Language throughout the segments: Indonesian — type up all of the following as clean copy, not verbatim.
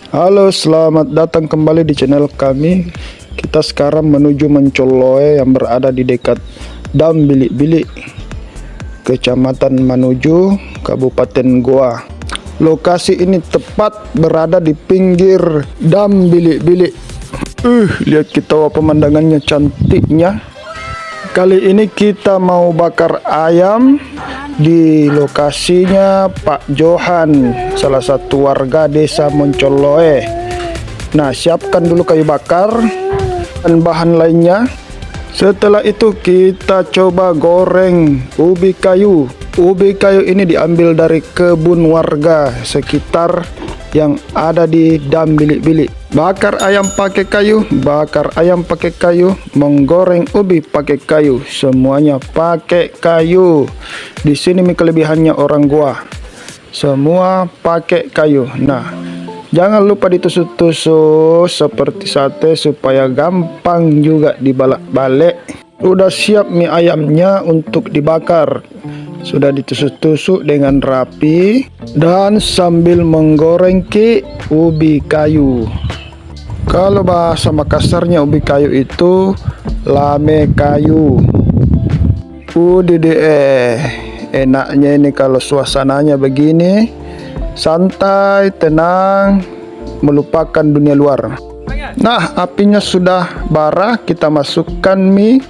Halo, selamat datang kembali di channel kami. Kita sekarang menuju Mencoloe yang berada di dekat Dam Bilik-Bilik, Kecamatan Manuju, Kabupaten Goa. Lokasi ini tepat berada di pinggir Dam Bilik-Bilik. Lihat kita pemandangannya cantiknya. Kali ini kita mau bakar ayam di lokasinya Pak Johan, salah satu warga desa Mencoloe. Nah, siapkan dulu kayu bakar dan bahan lainnya. Setelah itu kita coba goreng ubi kayu. Ubi kayu ini diambil dari kebun warga sekitar yang ada di Dam Bilik-Bilik. Bakar ayam pakai kayu, bakar ayam pakai kayu, menggoreng ubi pakai kayu, semuanya pakai kayu. Di sini kelebihannya orang Goa, semua pakai kayu. Nah, jangan lupa ditusuk-tusuk seperti sate supaya gampang juga dibalak-balik. Udah siap mie ayamnya untuk dibakar. Sudah ditusuk-tusuk dengan rapi dan sambil menggoreng ubi kayu. Kalau bahasa Makassarnya ubi kayu itu lame kayu. Enaknya ini kalau suasananya begini, santai, tenang, melupakan dunia luar. Nah, apinya sudah bara, kita masukkan mie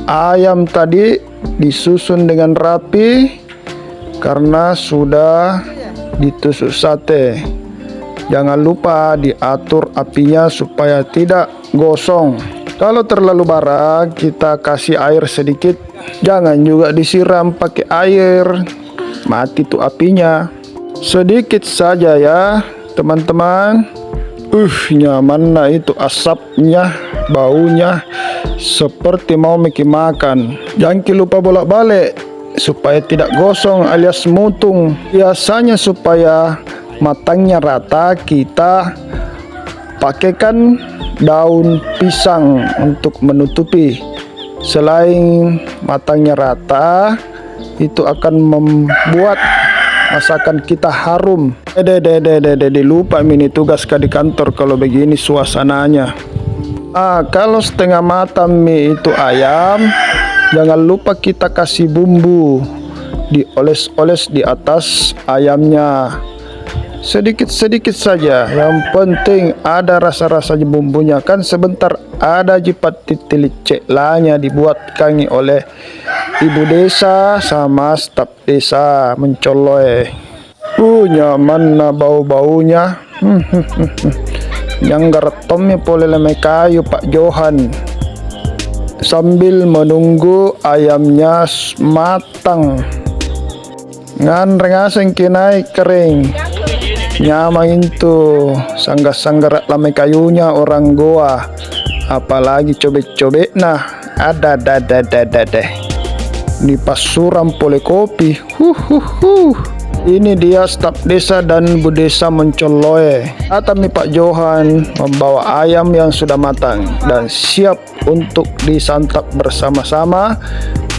ayam tadi, disusun dengan rapi karena sudah ditusuk sate. Jangan lupa diatur apinya supaya tidak gosong. Kalau terlalu bara, kita kasih air sedikit. Jangan juga disiram pakai air, mati tuh apinya. Sedikit saja ya teman-teman. Nyaman nah itu asapnya, baunya seperti mau makan. Jangan lupa bolak-balik supaya tidak gosong alias mutung. Biasanya supaya matangnya rata, kita pakaikan daun pisang untuk menutupi. Selain matangnya rata, itu akan membuat masakan kita harum. Lupa ini tugas di kantor kalau begini suasananya. Kalau setengah matang mie itu ayam, jangan lupa kita kasih bumbu, dioles-oles di atas ayamnya. Sedikit-sedikit saja, yang penting ada rasa-rasa bumbunya. Kan sebentar ada jipat titilicek lanya dibuatkan oleh ibu desa sama staf desa Mencoloe. Nyaman na bau-baunya. Yang garetomnya pole leme kayu Pak Johan. Sambil menunggu ayamnya matang, nganreng kinai kering. Nyaman itu sanggah-sanggah lame kayunya orang Goa, apalagi cobek-cobek. Nah, ada di pasuram pole kopi. Ini dia staf desa dan bu desa Mencoloe. Atami Pak Johan membawa ayam yang sudah matang dan siap untuk disantap bersama-sama.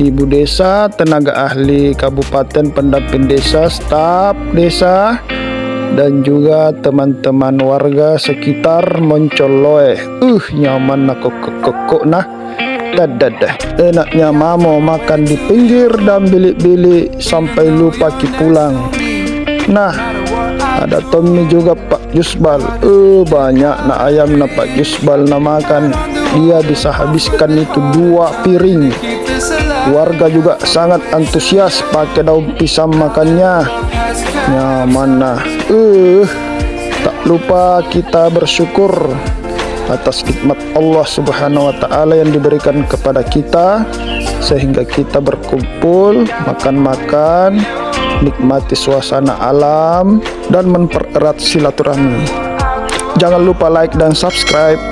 Ibu desa, tenaga ahli kabupaten, pendamping desa, staf desa, dan juga teman-teman warga sekitar Mencoloe. Nyaman nak kok nah. Enaknya mamo makan di pinggir Dam Bilik-Bilik sampai lupa pulang. Nah, ada Tommy juga Pak Jusbal. Banyak na ayam na Pak Jusbal na makan. Dia bisa habiskan itu 2 piring. Warga juga sangat antusias pakai daun pisang makannya. Nyaman nah. Tak lupa kita bersyukur atas nikmat Allah Subhanahu wa Ta'ala yang diberikan kepada kita, sehingga kita berkumpul, makan-makan, nikmati suasana alam, dan mempererat silaturahmi. Jangan lupa like dan subscribe.